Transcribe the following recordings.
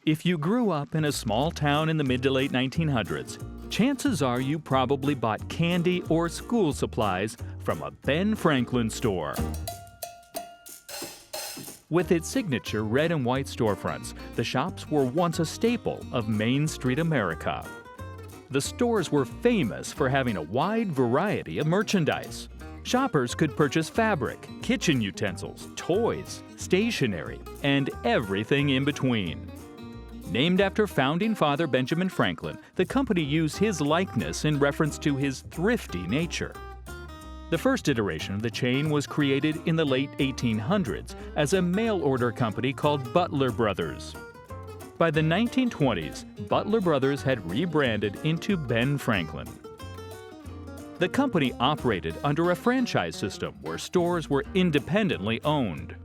If you grew up in a small town in the mid to late 1900s, chances are you probably bought candy or school supplies from a Ben Franklin store. With its signature red and white storefronts, the shops were once a staple of Main Street America. The stores were famous for having a wide variety of merchandise. Shoppers could purchase fabric, kitchen utensils, toys, stationery, and everything in between. Named after founding father Benjamin Franklin, the company used his likeness in reference to his thrifty nature. The first iteration of the chain was created in the late 1800s as a mail-order company called Butler Brothers. By the 1920s, Butler Brothers had rebranded into Ben Franklin. The company operated under a franchise system where stores were independently owned.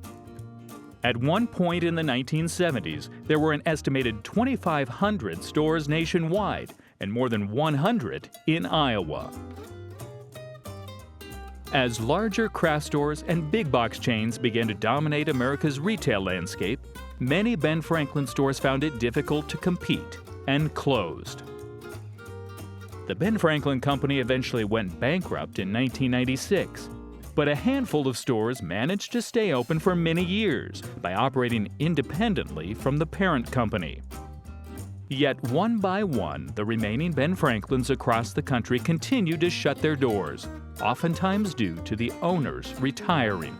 At one point in the 1970s, there were an estimated 2,500 stores nationwide and more than 100 in Iowa. As larger craft stores and big box chains began to dominate America's retail landscape, many Ben Franklin stores found it difficult to compete and closed. The Ben Franklin Company eventually went bankrupt in 1996, but a handful of stores managed to stay open for many years by operating independently from the parent company. Yet one by one, the remaining Ben Franklins across the country continued to shut their doors, oftentimes due to the owners retiring.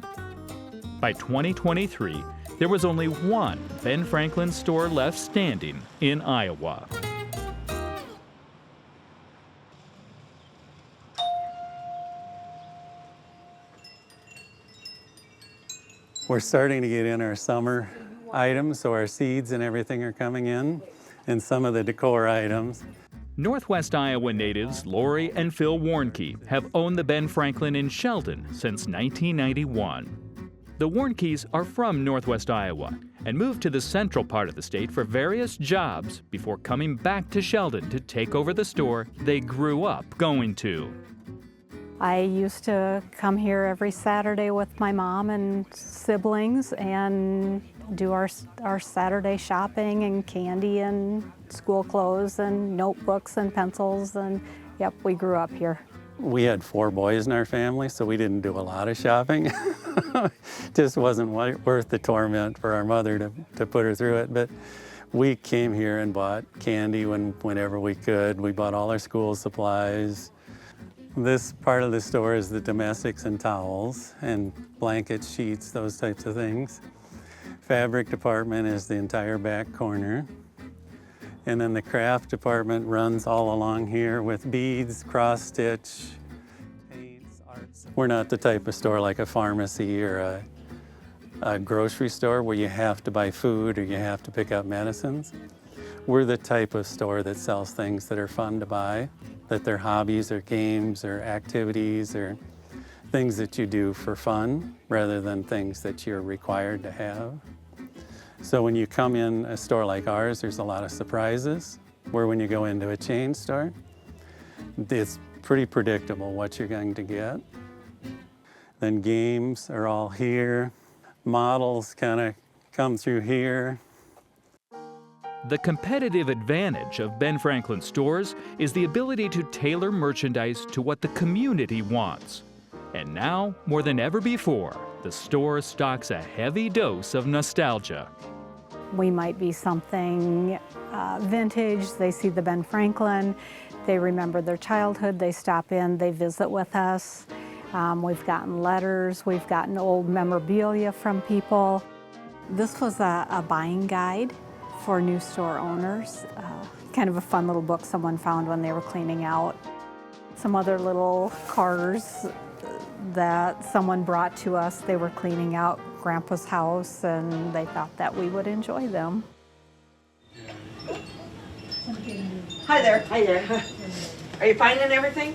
By 2023, there was only one Ben Franklin store left standing in Iowa. We're starting to get in our summer items, so our seeds and everything are coming in, and some of the decor items. Northwest Iowa natives Lori and Phil Warnke have owned the Ben Franklin in Sheldon since 1991. The Warnkes are from Northwest Iowa and moved to the central part of the state for various jobs before coming back to Sheldon to take over the store they grew up going to. I used to come here every Saturday with my mom and siblings and do our Saturday shopping and candy and school clothes and notebooks and pencils, and yep, we grew up here. We had 4 boys in our family, so we didn't do a lot of shopping. Just wasn't worth the torment for our mother to put her through it. But we came here and bought candy whenever we could. We bought all our school supplies. This part of the store is the domestics and towels and blankets, sheets, those types of things. Fabric department is the entire back corner. And then the craft department runs all along here with beads, cross stitch, paints, arts. We're not the type of store like a pharmacy or a grocery store where you have to buy food or you have to pick up medicines. We're the type of store that sells things that are fun to buy, that they're hobbies or games or activities or things that you do for fun rather than things that you're required to have. So when you come in a store like ours, there's a lot of surprises, where when you go into a chain store, it's pretty predictable what you're going to get. Then games are all here. Models kind of come through here. The competitive advantage of Ben Franklin stores is the ability to tailor merchandise to what the community wants. And now, more than ever before, the store stocks a heavy dose of nostalgia. We might be something vintage, they see the Ben Franklin, they remember their childhood, they stop in, they visit with us. We've gotten letters, we've gotten old memorabilia from people. This was a buying guide for new store owners. Kind of a fun little book someone found when they were cleaning out. Some other little cars that someone brought to us. They were cleaning out Grandpa's house and they thought that we would enjoy them. Hi there. Hi there. Are you finding everything?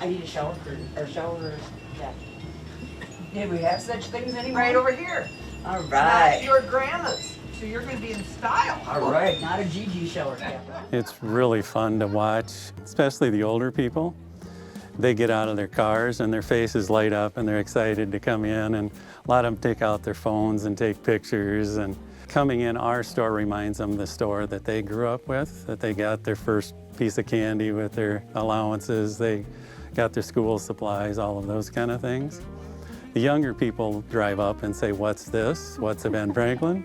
I need a shower curtain, or shower, yeah. Did we have such things anymore? Right over here. All right. That's your grandma's, so you're gonna be in style. All right, not a Gigi shower cap. It's really fun to watch, especially the older people. They get out of their cars and their faces light up and they're excited to come in, and a lot of them take out their phones and take pictures, and Coming in our store reminds them of the store that they grew up with, that they got their first piece of candy with their allowances, they got their school supplies, all of those kind of things. The younger people drive up and say, "What's this? What's a Ben Franklin?"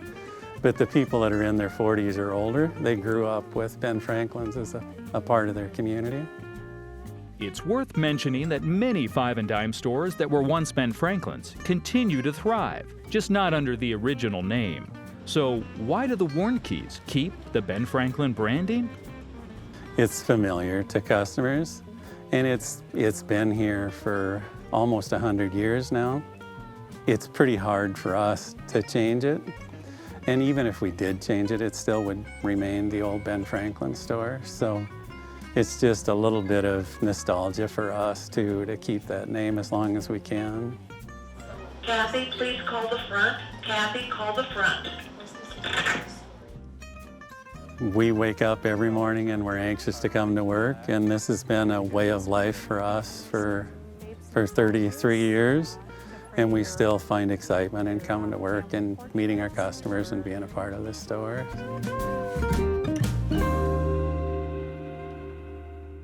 But the people that are in their 40s or older, they grew up with Ben Franklin's as a part of their community. It's worth mentioning that many five and dime stores that were once Ben Franklin's continue to thrive, just not under the original name. So why do the Warnkeys keep the Ben Franklin branding? It's familiar to customers, and it's been here for almost 100 years now. It's pretty hard for us to change it. And even if we did change it, it still would remain the old Ben Franklin store. So it's just a little bit of nostalgia for us too, to keep that name as long as we can. Kathy, please call the front. Kathy, call the front. We wake up every morning and we're anxious to come to work, and this has been a way of life for us for 33 years. And we still find excitement in coming to work and meeting our customers and being a part of this store.